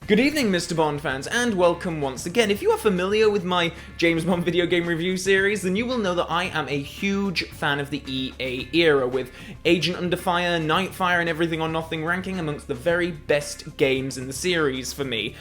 Good evening, Mr. Bond fans, and welcome once again. If you are familiar with my James Bond video game review series, then you will know that I am a huge fan of the EA era, with Agent Under Fire, Nightfire, and Everything or Nothing ranking amongst the very best games in the series for me.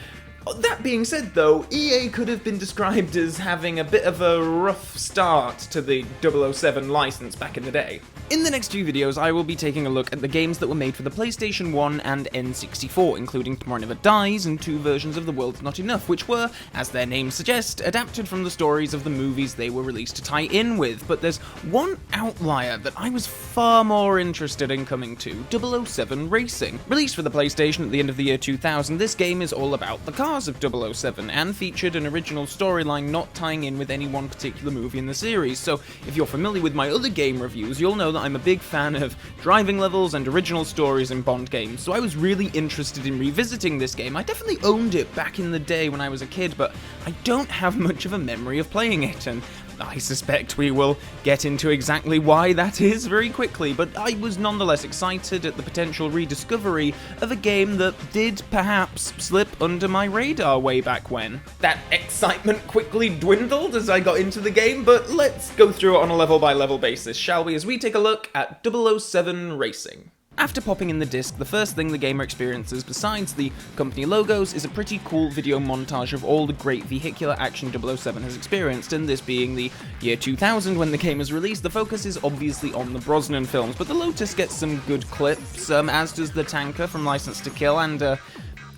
That being said though, EA could have been described as having a bit of a rough start to the 007 license back in the day. In the next few videos, I will be taking a look at the games that were made for the PlayStation 1 and N64, including Tomorrow Never Dies and two versions of The World's Not Enough, which were, as their names suggest, adapted from the stories of the movies they were released to tie in with. But there's one outlier that I was far more interested in coming to, 007 Racing. Released for the PlayStation at the end of the year 2000, this game is all about the cars of 007 and featured an original storyline not tying in with any one particular movie in the series. So if you're familiar with my other game reviews, you'll know that I'm a big fan of driving levels and original stories in Bond games, so I was really interested in revisiting this game. I definitely owned it back in the day when I was a kid, but I don't have much of a memory of playing it, and I suspect we will get into exactly why that is very quickly, but I was nonetheless excited at the potential rediscovery of a game that did perhaps slip under my radar way back when. That excitement quickly dwindled as I got into the game, but let's go through it on a level-by-level basis, shall we, as we take a look at 007 Racing. After popping in the disc, the first thing the gamer experiences besides the company logos is a pretty cool video montage of all the great vehicular action 007 has experienced, and this being the year 2000 when the game was released, the focus is obviously on the Brosnan films, but the Lotus gets some good clips, as does the tanker from License to Kill and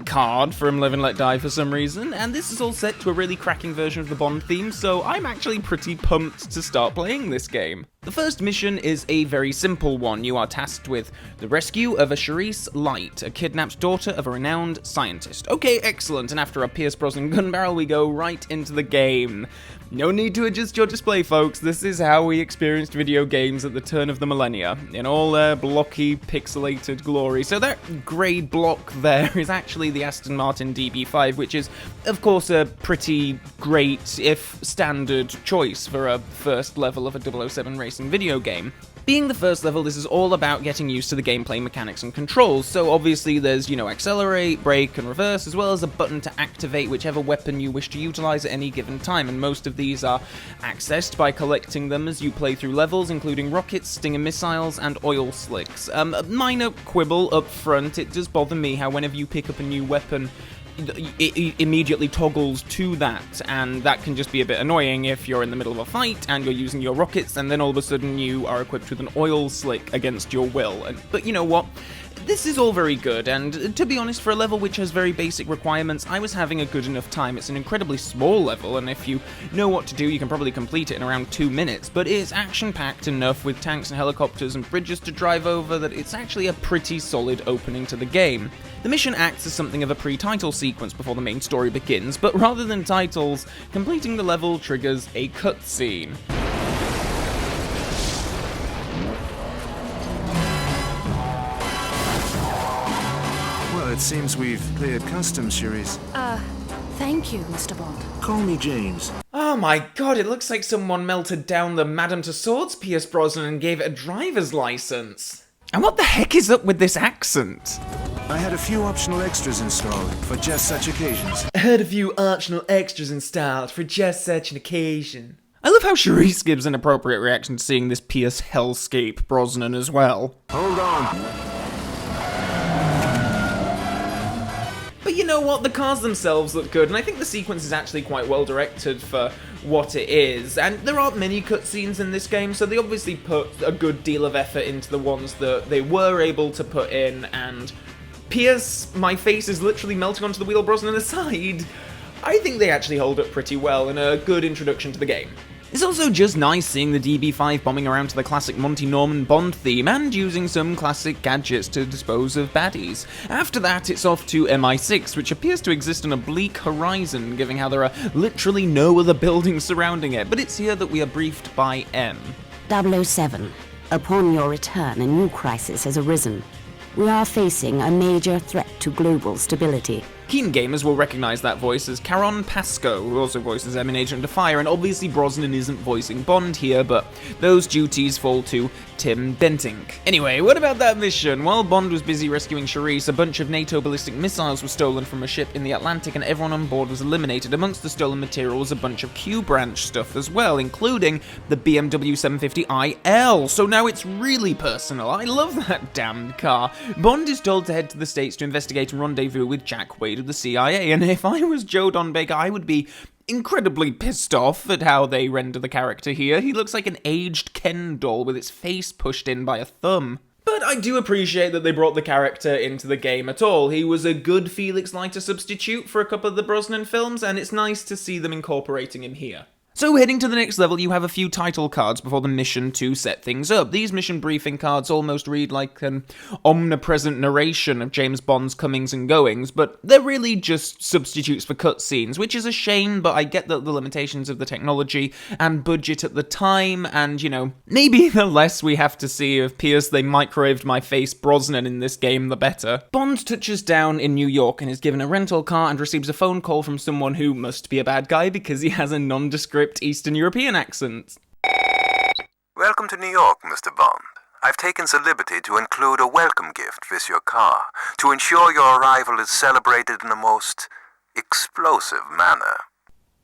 Card from Live and Let Die for some reason, and this is all set to a really cracking version of the Bond theme, so I'm actually pretty pumped to start playing this game. The first mission is a very simple one. You are tasked with the rescue of a Charisse Light, a kidnapped daughter of a renowned scientist. Okay, excellent, and after a Pierce Brosnan gun barrel, we go right into the game. No need to adjust your display, folks. This is how we experienced video games at the turn of the millennia, in all their blocky, pixelated glory. So that grey block there is actually the Aston Martin DB5, which is, of course, a pretty great, if standard, choice for a first level of a 007 racing video game. Being the first level, this is all about getting used to the gameplay mechanics and controls, so obviously there's, accelerate, brake, and reverse, as well as a button to activate whichever weapon you wish to utilize at any given time, and most of these are accessed by collecting them as you play through levels, including rockets, Stinger missiles, and oil slicks. A minor quibble up front, it does bother me how whenever you pick up a new weapon, it immediately toggles to that, and that can just be a bit annoying if you're in the middle of a fight and you're using your rockets and then all of a sudden you are equipped with an oil slick against your will. But you know what? This is all very good, and to be honest, for a level which has very basic requirements, I was having a good enough time. It's an incredibly small level, and if you know what to do, you can probably complete it in around 2 minutes, but it's action-packed enough with tanks and helicopters and bridges to drive over that it's actually a pretty solid opening to the game. The mission acts as something of a pre-title sequence before the main story begins, but rather than titles, completing the level triggers a cutscene. It seems we've cleared customs, Charisse. Thank you, Mr. Bond. Call me James. Oh my god, it looks like someone melted down the Madame Tussauds Pierce Brosnan and gave it a driver's license. And what the heck is up with this accent? I had a few optional extras installed for just such occasions. I had a few optional extras installed for just such an occasion. I love how Charisse gives an appropriate reaction to seeing this Pierce hellscape Brosnan as well. Hold on. But you know what, the cars themselves look good, and I think the sequence is actually quite well directed for what it is, and there aren't many cutscenes in this game, so they obviously put a good deal of effort into the ones that they were able to put in, and Pierce, my face is literally melting onto the wheel, Brosnan aside, I think they actually hold up pretty well and a good introduction to the game. It's also just nice seeing the DB5 bombing around to the classic Monty Norman Bond theme and using some classic gadgets to dispose of baddies. After that, it's off to MI6, which appears to exist on a bleak horizon, given how there are literally no other buildings surrounding it, but it's here that we are briefed by M. 007. Upon your return, a new crisis has arisen. We are facing a major threat to global stability. Keen gamers will recognize that voice as Caron Pascoe, who also voices M in Agent of Fire, and obviously Brosnan isn't voicing Bond here, but those duties fall to Tim Dentink. Anyway, what about that mission? While Bond was busy rescuing Charisse, a bunch of NATO ballistic missiles were stolen from a ship in the Atlantic and everyone on board was eliminated. Amongst the stolen material was a bunch of Q-branch stuff as well, including the BMW 750iL. So now it's really personal. I love that damned car. Bond is told to head to the States to investigate and rendezvous with Jack Wade of the CIA, and if I was Joe Don Baker, I would be incredibly pissed off at how they render the character here. He looks like an aged Ken doll with its face pushed in by a thumb. But I do appreciate that they brought the character into the game at all. He was a good Felix Leiter substitute for a couple of the Brosnan films, and it's nice to see them incorporating him here. So heading to the next level, you have a few title cards before the mission to set things up. These mission briefing cards almost read like an omnipresent narration of James Bond's comings and goings, but they're really just substitutes for cutscenes, which is a shame, but I get that the limitations of the technology and budget at the time, and, you know, maybe the less we have to see of Pierce they microwaved my face Brosnan in this game, the better. Bond touches down in New York and is given a rental car and receives a phone call from someone who must be a bad guy because he has a nondescript Eastern European accent. Welcome to New York, Mr. Bond. I've taken the liberty to include a welcome gift with your car to ensure your arrival is celebrated in a most explosive manner.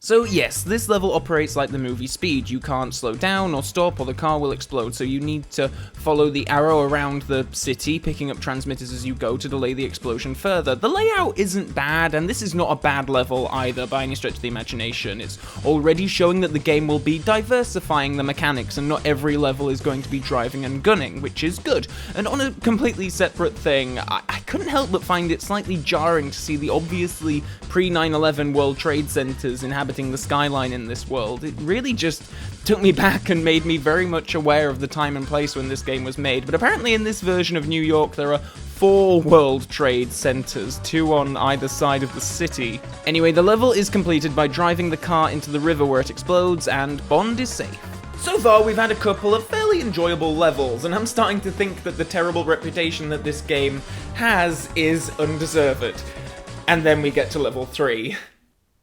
So yes, this level operates like the movie Speed. You can't slow down or stop or the car will explode, so you need to follow the arrow around the city, picking up transmitters as you go to delay the explosion further. The layout isn't bad, and this is not a bad level either by any stretch of the imagination. It's already showing that the game will be diversifying the mechanics, and not every level is going to be driving and gunning, which is good. And on a completely separate thing, I couldn't help but find it slightly jarring to see the obviously pre-9/11 World Trade Centers inhabiting the skyline in this world. It really just took me back and made me very much aware of the time and place when this game was made. But apparently in this version of New York there are 4 World Trade Centers, 2 on either side of the city. Anyway, the level is completed by driving the car into the river where it explodes, and Bond is safe. So far, we've had a couple of fairly enjoyable levels, and I'm starting to think that the terrible reputation that this game has is undeserved. And then we get to level 3.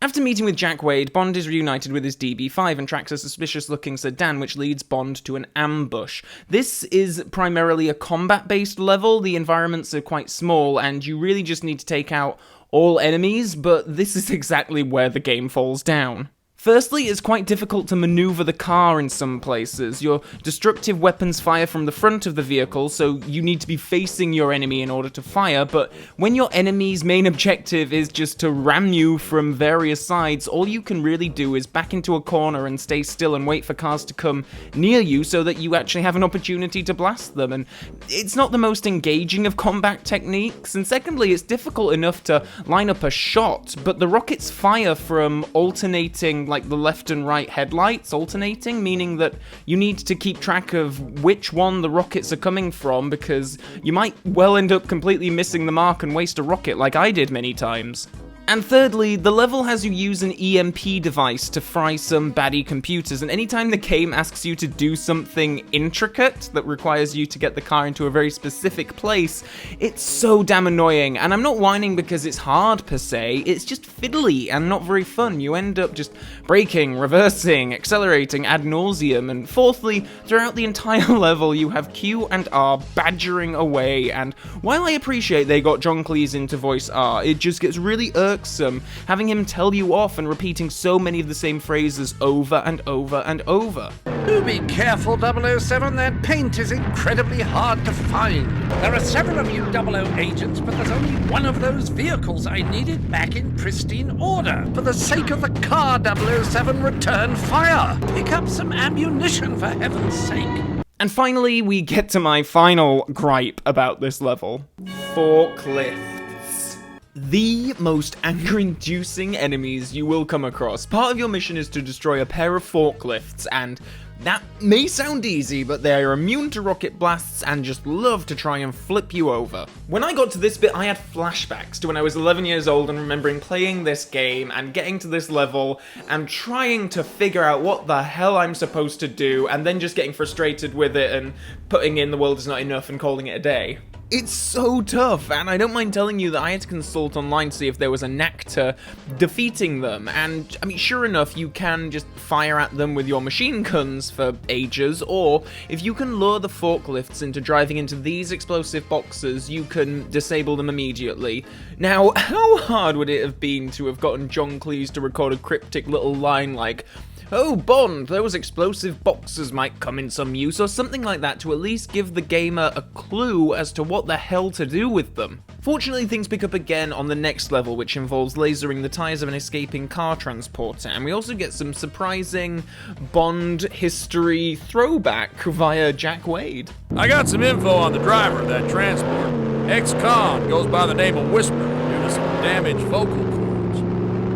After meeting with Jack Wade, Bond is reunited with his DB5 and tracks a suspicious-looking sedan which leads Bond to an ambush. This is primarily a combat-based level, the environments are quite small, and you really just need to take out all enemies, but this is exactly where the game falls down. Firstly, it's quite difficult to maneuver the car in some places. Your destructive weapons fire from the front of the vehicle, so you need to be facing your enemy in order to fire, but when your enemy's main objective is just to ram you from various sides, all you can really do is back into a corner and stay still and wait for cars to come near you so that you actually have an opportunity to blast them, and it's not the most engaging of combat techniques, and secondly, it's difficult enough to line up a shot, but the rockets fire from alternating like the left and right headlights alternating, meaning that you need to keep track of which one the rockets are coming from because you might well end up completely missing the mark and waste a rocket like I did many times. And thirdly, the level has you use an EMP device to fry some baddie computers, and anytime the game asks you to do something intricate that requires you to get the car into a very specific place, it's so damn annoying. And I'm not whining because it's hard per se, it's just fiddly and not very fun. You end up just braking, reversing, accelerating ad nauseum, and fourthly, throughout the entire level you have Q and R badgering away, and while I appreciate they got John Cleese into voice R, it just gets really irksome having him tell you off and repeating so many of the same phrases over and over and over. Do be careful, 007, that paint is incredibly hard to find. There are several of you 00 agents, but there's only one of those vehicles I needed back in pristine order. For the sake of the car, 007, return fire. Pick up some ammunition, for heaven's sake. And finally, we get to my final gripe about this level. Forklifts. The most anger-inducing enemies you will come across. Part of your mission is to destroy a pair of forklifts, and that may sound easy, but they are immune to rocket blasts and just love to try and flip you over. When I got to this bit, I had flashbacks to when I was 11 years old and remembering playing this game and getting to this level and trying to figure out what the hell I'm supposed to do, and then just getting frustrated with it and putting in the world is not enough and calling it a day. It's so tough, and I don't mind telling you that I had to consult online to see if there was a knack to defeating them, and I mean, sure enough, you can just fire at them with your machine guns for ages, or if you can lure the forklifts into driving into these explosive boxes, you can disable them immediately. Now, how hard would it have been to have gotten John Cleese to record a cryptic little line like, "Oh, Bond, those explosive boxes might come in some use," or something like that to at least give the gamer a clue as to what the hell to do with them. Fortunately, things pick up again on the next level, which involves lasering the tires of an escaping car transporter, and we also get some surprising Bond history throwback via Jack Wade. I got some info on the driver of that transport. Ex-con, goes by the name of Whisper, due to some damaged vocal cords.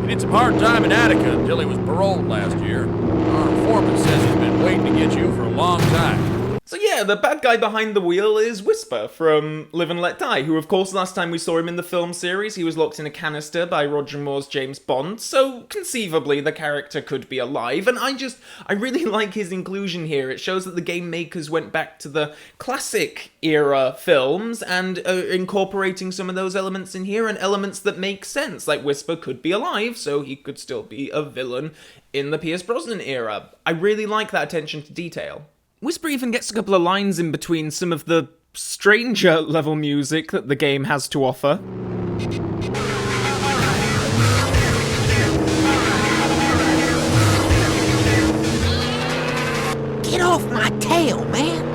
He had some hard time in Attica until he was paroled last year. Our informant says he's been waiting to get you for a long time. So yeah, the bad guy behind the wheel is Whisper from Live and Let Die, who of course last time we saw him in the film series, he was locked in a canister by Roger Moore's James Bond, so conceivably the character could be alive, and I really like his inclusion here. It shows that the game makers went back to the classic era films and are incorporating some of those elements in here, and elements that make sense, like Whisper could be alive, so he could still be a villain in the Pierce Brosnan era. I really like that attention to detail. Whisper even gets a couple of lines in between some of the stranger level music that the game has to offer. Get off my tail, man!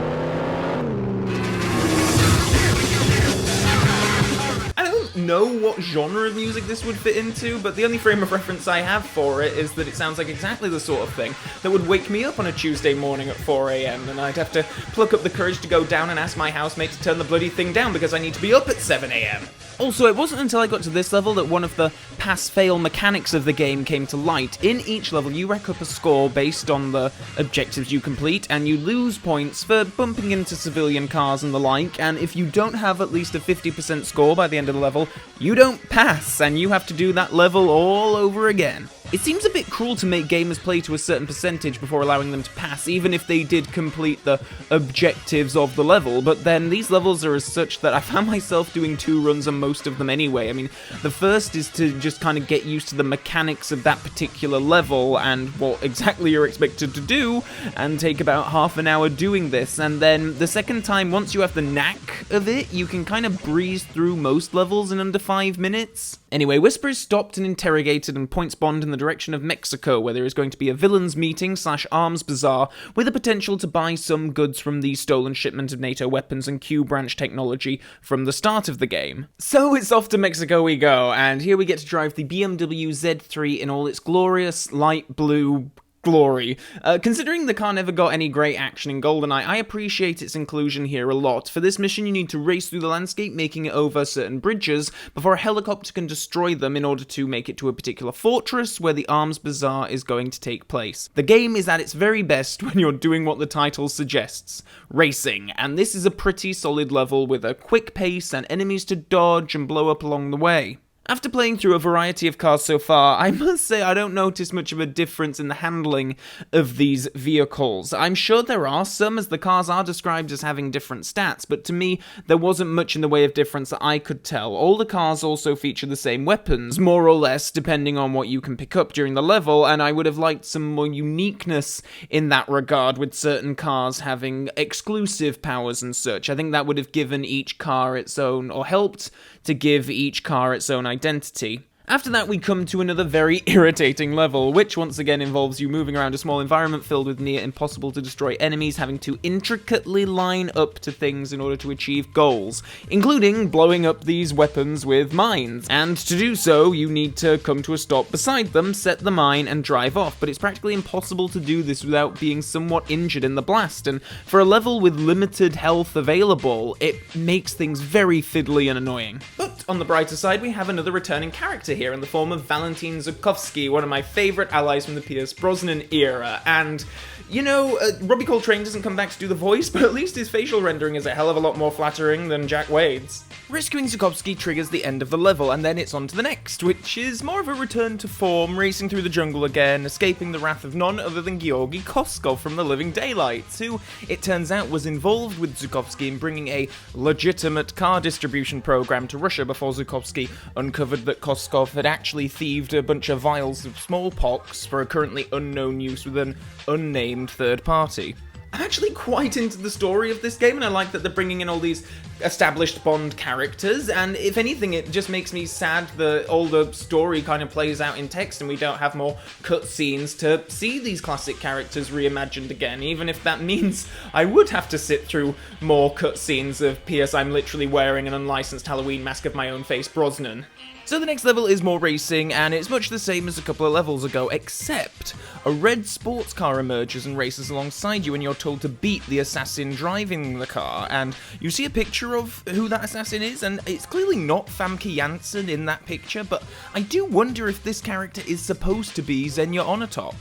Know what genre of music this would fit into, but the only frame of reference I have for it is that it sounds like exactly the sort of thing that would wake me up on a Tuesday morning at 4 AM, and I'd have to pluck up the courage to go down and ask my housemate to turn the bloody thing down because I need to be up at 7 AM. Also, it wasn't until I got to this level that one of the pass-fail mechanics of the game came to light. In each level, you rack up a score based on the objectives you complete, and you lose points for bumping into civilian cars and the like, and if you don't have at least a 50% score by the end of the level, you don't pass, and you have to do that level all over again. It seems a bit cruel to make gamers play to a certain percentage before allowing them to pass, even if they did complete the objectives of the level, but then these levels are as such that I found myself doing 2 runs on most of them anyway. I mean, the first is to just kind of get used to the mechanics of that particular level and what exactly you're expected to do, and take about half an hour doing this, and then the second time, once you have the knack of it, you can kind of breeze through most levels in under 5 minutes. Anyway, Whisper is stopped and interrogated and points Bond in the direction of Mexico, where there is going to be a villains meeting / arms bazaar with the potential to buy some goods from the stolen shipment of NATO weapons and Q-branch technology from the start of the game. So it's off to Mexico we go, and here we get to drive the Bmw Z3 in all its glorious light blue glory. Considering the car never got any great action in GoldenEye, I appreciate its inclusion here a lot. For this mission, you need to race through the landscape, making it over certain bridges, before a helicopter can destroy them in order to make it to a particular fortress where the Arms Bazaar is going to take place. The game is at its very best when you're doing what the title suggests, racing, and this is a pretty solid level with a quick pace and enemies to dodge and blow up along the way. After playing through a variety of cars so far, I must say I don't notice much of a difference in the handling of these vehicles. I'm sure there are some, as the cars are described as having different stats, but to me, there wasn't much in the way of difference that I could tell. All the cars also feature the same weapons, more or less, depending on what you can pick up during the level, and I would have liked some more uniqueness in that regard, with certain cars having exclusive powers and such. I think that would have given each car its own, or helped to give each car its own identity. After that, we come to another very irritating level, which once again involves you moving around a small environment filled with near impossible to destroy enemies, having to intricately line up to things in order to achieve goals, including blowing up these weapons with mines. And to do so, you need to come to a stop beside them, set the mine, and drive off, but it's practically impossible to do this without being somewhat injured in the blast, and for a level with limited health available, it makes things very fiddly and annoying. But on the brighter side, we have another returning character here in the form of Valentin Zukovsky, one of my favourite allies from the Pierce Brosnan era, and you know, Robbie Coltrane doesn't come back to do the voice, but at least his facial rendering is a hell of a lot more flattering than Jack Wade's. Rescuing Zukovsky triggers the end of the level, and then it's on to the next, which is more of a return to form, racing through the jungle again, escaping the wrath of none other than Georgy Koskov from the Living Daylights, who, it turns out, was involved with Zukovsky in bringing a legitimate car distribution program to Russia before Zukovsky uncovered that Koskov had actually thieved a bunch of vials of smallpox for a currently unknown use with an unnamed third party. I'm actually quite into the story of this game, and I like that they're bringing in all these established Bond characters, and if anything, it just makes me sad that all the story kind of plays out in text and we don't have more cutscenes to see these classic characters reimagined again, even if that means I would have to sit through more cutscenes of P.S. I'm literally wearing an unlicensed Halloween mask of my own face, Brosnan. So the next level is more racing, and it's much the same as a couple of levels ago, except a red sports car emerges and races alongside you, and you're told to beat the assassin driving the car, and you see a picture of who that assassin is, and it's clearly not Famke Janssen in that picture, but I do wonder if this character is supposed to be Xenia Onatop.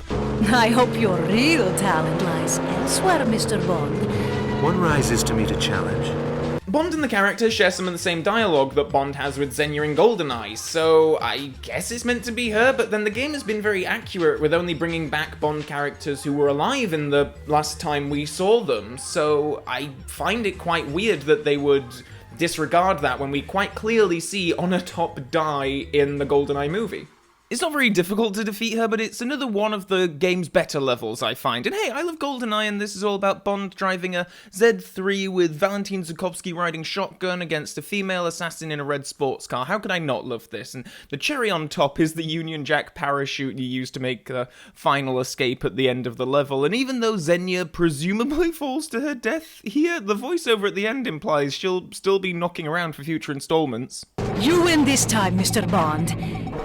I hope your real talent lies elsewhere, Mr. Bond. One rises to meet a challenge. Bond and the character share some of the same dialogue that Bond has with Xenia in GoldenEye, so I guess it's meant to be her, but then the game has been very accurate with only bringing back Bond characters who were alive in the last time we saw them, so I find it quite weird that they would disregard that when we quite clearly see Onatop die in the GoldenEye movie. It's not very difficult to defeat her, but it's another one of the game's better levels, I find. And hey, I love GoldenEye, and this is all about Bond driving a Z3 with Valentin Zukovsky riding shotgun against a female assassin in a red sports car. How could I not love this? And the cherry on top is the Union Jack parachute you use to make the final escape at the end of the level. And even though Xenia presumably falls to her death here, the voiceover at the end implies she'll still be knocking around for future installments. You win this time, Mr. Bond.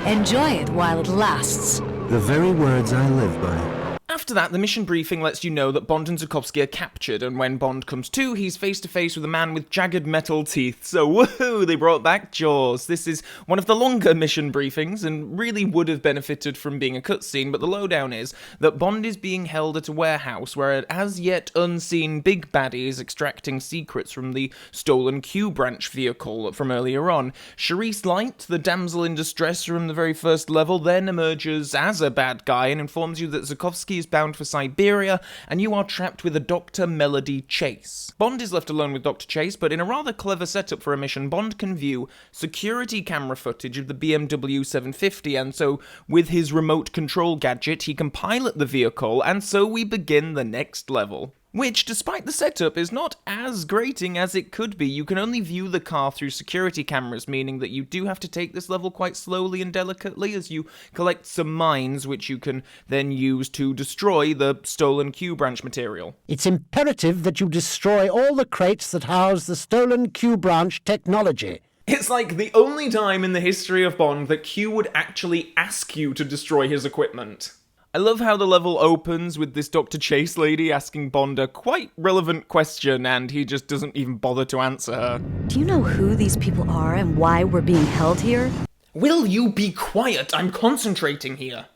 Enjoy it while it lasts. The very words I live by. After that, the mission briefing lets you know that Bond and Zukovsky are captured, and when Bond comes to, he's face to face with a man with jagged metal teeth. So woohoo, they brought back Jaws. This is one of the longer mission briefings, and really would have benefited from being a cutscene, but the lowdown is that Bond is being held at a warehouse where an as yet unseen big baddie is extracting secrets from the stolen Q branch vehicle from earlier on. Charisse Light, the damsel in distress from the very first level, then emerges as a bad guy and informs you that Zukovsky is bound for Siberia, and you are trapped with a Dr. Melody Chase. Bond is left alone with Dr. Chase, but in a rather clever setup for a mission, Bond can view security camera footage of the Bmw 750, and so with his remote control gadget, he can pilot the vehicle, and so we begin the next level. Which, despite the setup, is not as grating as it could be. You can only view the car through security cameras, meaning that you do have to take this level quite slowly and delicately as you collect some mines, which you can then use to destroy the stolen Q branch material. It's imperative that you destroy all the crates that house the stolen Q branch technology. It's like the only time in the history of Bond that Q would actually ask you to destroy his equipment. I love how the level opens with this Dr. Chase lady asking Bond a quite relevant question, and he just doesn't even bother to answer her. Do you know who these people are and why we're being held here? Will you be quiet? I'm concentrating here.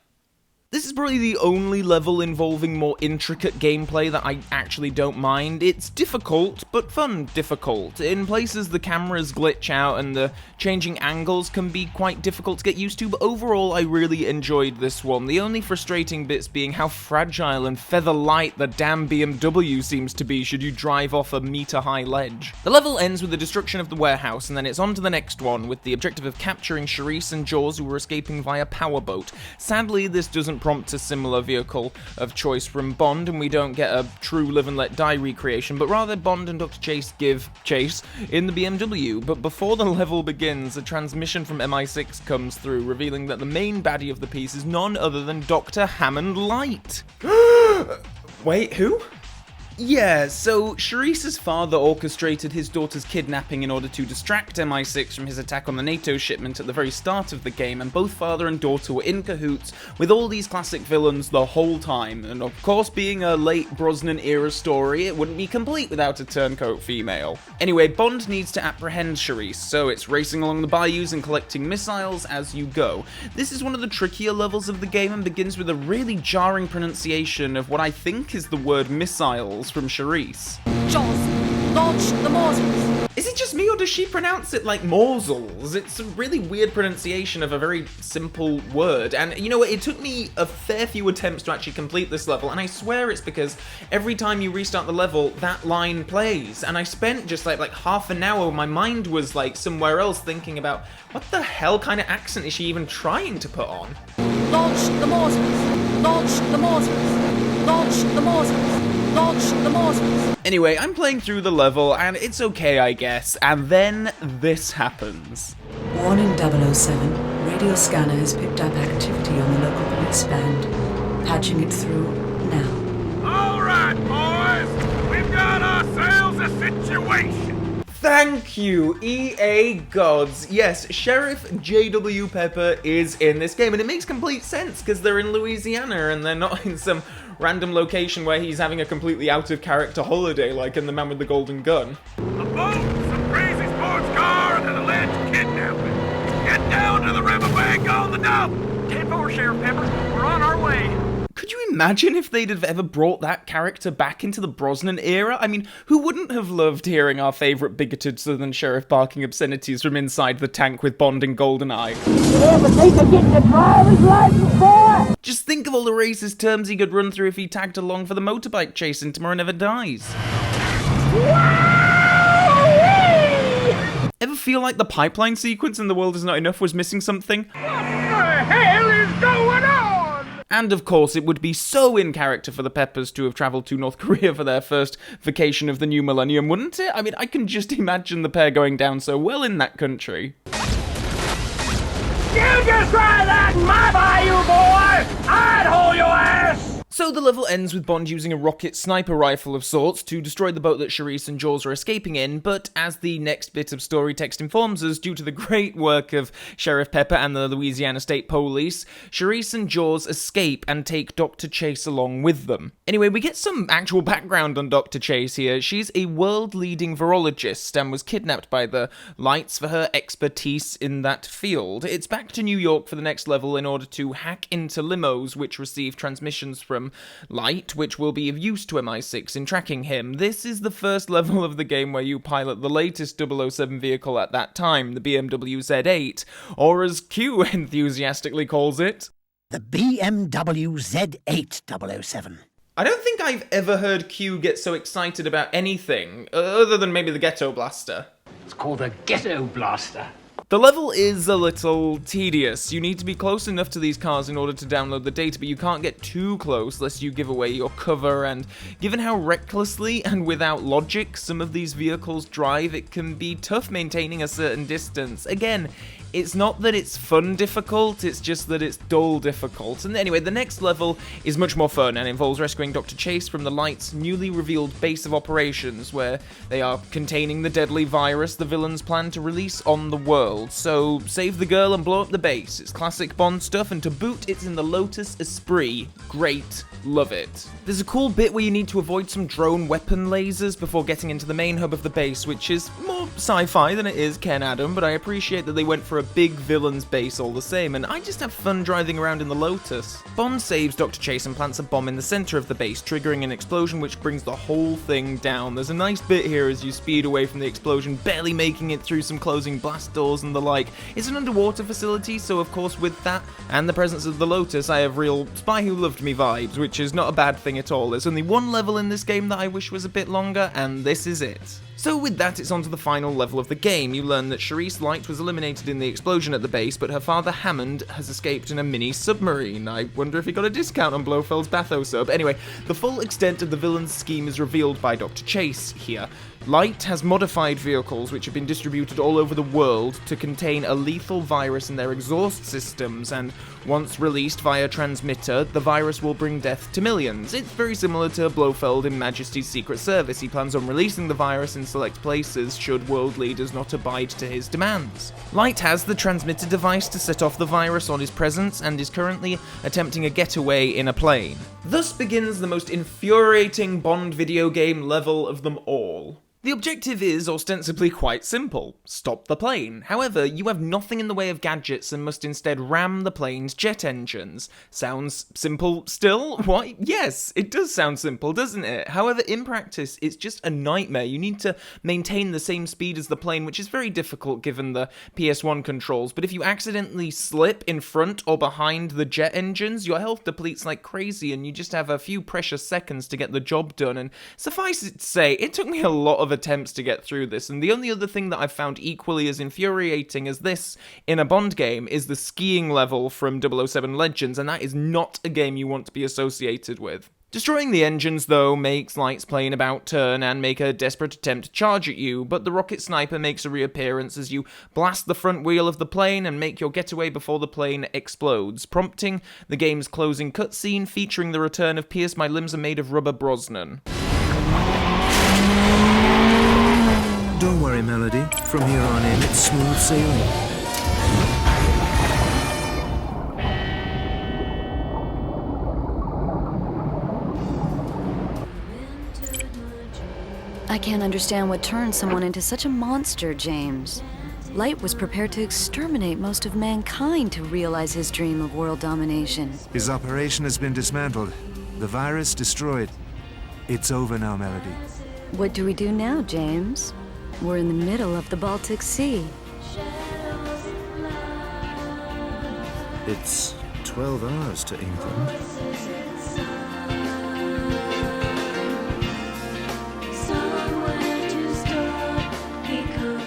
This is probably the only level involving more intricate gameplay that I actually don't mind. It's difficult, but fun difficult. In places the cameras glitch out and the changing angles can be quite difficult to get used to, but overall I really enjoyed this one. The only frustrating bits being how fragile and feather-light the damn BMW seems to be should you drive off a meter-high ledge. The level ends with the destruction of the warehouse, and then it's on to the next one, with the objective of capturing Charisse and Jaws, who were escaping via powerboat. Sadly, this doesn't prompt a similar vehicle of choice from Bond, and we don't get a true live and let die recreation, but rather Bond and Dr. Chase give chase in the BMW. But before the level begins, a transmission from MI6 comes through, revealing that the main baddie of the piece is none other than Dr. Hammond Light. Wait, who? Yeah, so Charisse's father orchestrated his daughter's kidnapping in order to distract MI6 from his attack on the NATO shipment at the very start of the game, and both father and daughter were in cahoots with all these classic villains the whole time. And of course, being a late Brosnan-era story, it wouldn't be complete without a turncoat female. Anyway, Bond needs to apprehend Charisse, so it's racing along the bayous and collecting missiles as you go. This is one of the trickier levels of the game and begins with a really jarring pronunciation of what I think is the word missiles from Charisse. Jaws, launch the morsels. Is it just me, or does she pronounce it like morsels? It's a really weird pronunciation of a very simple word, and you know what, it took me a fair few attempts to actually complete this level, and I swear it's because every time you restart the level, that line plays, and I spent just like half an hour, my mind was like somewhere else thinking about what the hell kind of accent is she even trying to put on? Launch the morsels. Launch the morsels. Launch the morsels. Launch the morsels. Anyway, I'm playing through the level, and it's okay, I guess, and then this happens. Warning 007. Radio scanner has picked up activity on the local police band. Patching it through now. All right, boys. We've got ourselves a situation. Thank you, EA gods. Yes, Sheriff J.W. Pepper is in this game, and it makes complete sense because they're in Louisiana and they're not in some random location where he's having a completely out-of-character holiday like in The Man with the Golden Gun. A boat, some crazy sports car, and an alleged kidnapping. Get down to the riverbank on the double. 10-4, Sheriff Pepper. We're on our way. Could you imagine if they'd have ever brought that character back into the Brosnan era? I mean, who wouldn't have loved hearing our favourite bigoted Southern sheriff barking obscenities from inside the tank with Bond and GoldenEye? Yeah, but they could get the driver's license, boy! Just think of all the racist terms he could run through if he tagged along for the motorbike chase in Tomorrow Never Dies. Ever feel like the pipeline sequence in The World Is Not Enough was missing something? What the hell is going on? And of course, it would be so in character for the Peppers to have travelled to North Korea for their first vacation of the new millennium, wouldn't it? I mean, I can just imagine the pair going down so well in that country. You just try that in my bayou, boy! I'd hold your ass! So the level ends with Bond using a rocket sniper rifle of sorts to destroy the boat that Charisse and Jaws are escaping in, but as the next bit of story text informs us, due to the great work of Sheriff Pepper and the Louisiana State Police, Charisse and Jaws escape and take Dr. Chase along with them. Anyway, we get some actual background on Dr. Chase here. She's a world-leading virologist and was kidnapped by the Lights for her expertise in that field. It's back to New York for the next level in order to hack into limos which receive transmissions from Light, which will be of use to MI6 in tracking him. This is the first level of the game where you pilot the latest 007 vehicle at that time, the Bmw Z3, or as Q enthusiastically calls it, The BMW Z8 007. I don't think I've ever heard Q get so excited about anything, other than maybe the Ghetto Blaster. It's called a ghetto blaster. The level is a little tedious. You need to be close enough to these cars in order to download the data, but you can't get too close lest you give away your cover, and given how recklessly and without logic some of these vehicles drive, it can be tough maintaining a certain distance. Again, it's not that it's fun difficult, it's just that it's dull difficult. And anyway, the next level is much more fun and involves rescuing Dr. Chase from the Light's newly revealed base of operations, where they are containing the deadly virus the villains plan to release on the world. So, save the girl and blow up the base. It's classic Bond stuff, and to boot, it's in the Lotus Esprit. Great. Love it. There's a cool bit where you need to avoid some drone weapon lasers before getting into the main hub of the base, which is more sci-fi than it is Ken Adam, but I appreciate that they went for a big villain's base all the same, and I just have fun driving around in the Lotus. Bond saves Dr. Chase and plants a bomb in the center of the base, triggering an explosion which brings the whole thing down. There's a nice bit here as you speed away from the explosion, barely making it through some closing blast doors and the like. It's an underwater facility, so of course with that and the presence of the Lotus, I have real Spy Who Loved Me vibes, which is not a bad thing at all. There's only one level in this game that I wish was a bit longer, and this is it. So with that, it's on to the final level of the game. You learn that Charisse Light was eliminated in the explosion at the base, but her father Hammond has escaped in a mini submarine. I wonder if he got a discount on Blofeld's Batho sub. Anyway, the full extent of the villain's scheme is revealed by Dr. Chase here. Light has modified vehicles which have been distributed all over the world to contain a lethal virus in their exhaust systems, and once released via transmitter, the virus will bring death to millions. It's very similar to Blofeld in Majesty's Secret Service. He plans on releasing the virus in select places should world leaders not abide to his demands. Light has the transmitter device to set off the virus on his presence and is currently attempting a getaway in a plane. Thus begins the most infuriating Bond video game level of them all. The objective is ostensibly quite simple: stop the plane. However, you have nothing in the way of gadgets and must instead ram the plane's jet engines. Sounds simple still? Why? Yes, it does sound simple, doesn't it? However, in practice, it's just a nightmare. You need to maintain the same speed as the plane, which is very difficult given the PS1 controls, but if you accidentally slip in front or behind the jet engines, your health depletes like crazy and you just have a few precious seconds to get the job done, and suffice it to say, it took me a lot of attempts to get through this, and the only other thing that I've found equally as infuriating as this in a Bond game is the skiing level from 007 Legends, and that is not a game you want to be associated with. Destroying the engines, though, makes Light's plane about turn and make a desperate attempt to charge at you, but the rocket sniper makes a reappearance as you blast the front wheel of the plane and make your getaway before the plane explodes, prompting the game's closing cutscene featuring the return of Pierce My Limbs Are Made of Rubber Brosnan. Don't worry, Melody. From here on in, it's smooth sailing. I can't understand what turned someone into such a monster, James. Light was prepared to exterminate most of mankind to realize his dream of world domination. His operation has been dismantled. The virus destroyed. It's over now, Melody. What do we do now, James? We're in the middle of the Baltic Sea. It's 12 hours to England.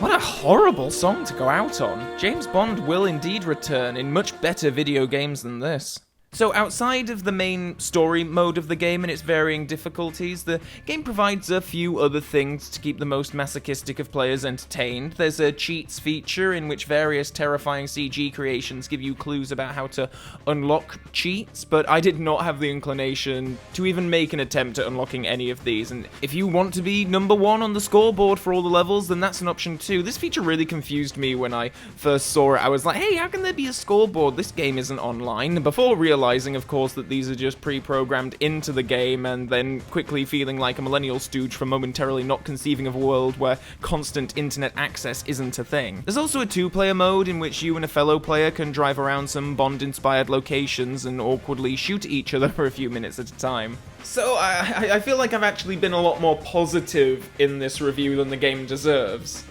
What a horrible song to go out on. James Bond will indeed return in much better video games than this. So outside of the main story mode of the game and its varying difficulties, the game provides a few other things to keep the most masochistic of players entertained. There's a cheats feature in which various terrifying CG creations give you clues about how to unlock cheats, but I did not have the inclination to even make an attempt at unlocking any of these, and if you want to be number one on the scoreboard for all the levels, then that's an option too. This feature really confused me when I first saw it. I was like, hey, how can there be a scoreboard? This game isn't online, before realizing, of course, that these are just pre-programmed into the game, and then quickly feeling like a millennial stooge for momentarily not conceiving of a world where constant internet access isn't a thing. There's also a two-player mode in which you and a fellow player can drive around some Bond-inspired locations and awkwardly shoot at each other for a few minutes at a time. So I feel like I've actually been a lot more positive in this review than the game deserves.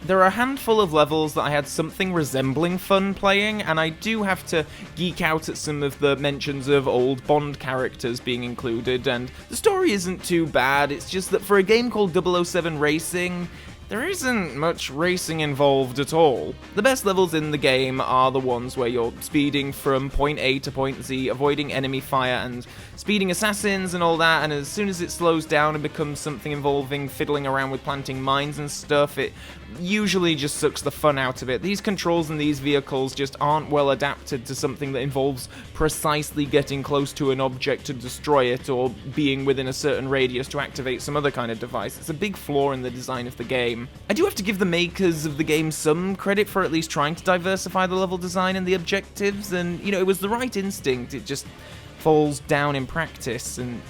There are a handful of levels that I had something resembling fun playing, and I do have to geek out at some of the mentions of old Bond characters being included, and the story isn't too bad. It's just that for a game called 007 Racing, there isn't much racing involved at all. The best levels in the game are the ones where you're speeding from point A to point Z, avoiding enemy fire and speeding assassins and all that, and as soon as it slows down and becomes something involving fiddling around with planting mines and stuff, it usually just sucks the fun out of it. These controls in these vehicles just aren't well adapted to something that involves precisely getting close to an object to destroy it, or being within a certain radius to activate some other kind of device. It's a big flaw in the design of the game. I do have to give the makers of the game some credit for at least trying to diversify the level design and the objectives, and, you know, it was the right instinct. It just falls down in practice, and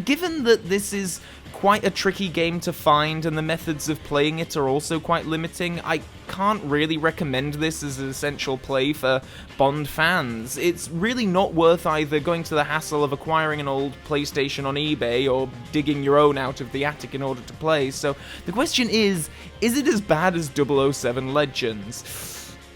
given that this is quite a tricky game to find and the methods of playing it are also quite limiting, I can't really recommend this as an essential play for Bond fans. It's really not worth either going to the hassle of acquiring an old PlayStation on eBay or digging your own out of the attic in order to play. So the question is it as bad as 007 Legends?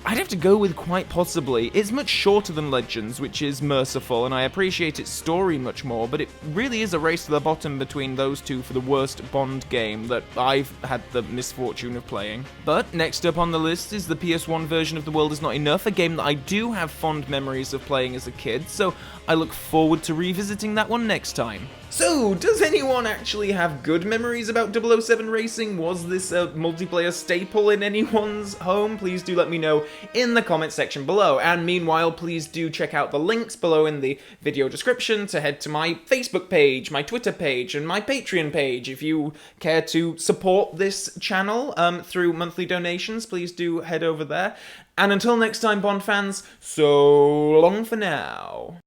I'd have to go with quite possibly. It's much shorter than Legends, which is merciful, and I appreciate its story much more, but it really is a race to the bottom between those two for the worst Bond game that I've had the misfortune of playing. But next up on the list is the PS1 version of The World Is Not Enough, a game that I do have fond memories of playing as a kid, so I look forward to revisiting that one next time. So, does anyone actually have good memories about 007 racing? Was this a multiplayer staple in anyone's home? Please do let me know in the comment section below. And meanwhile, please do check out the links below in the video description to head to my Facebook page, my Twitter page, and my Patreon page. If you care to support this channel through monthly donations, please do head over there. And until next time, Bond fans, so long for now.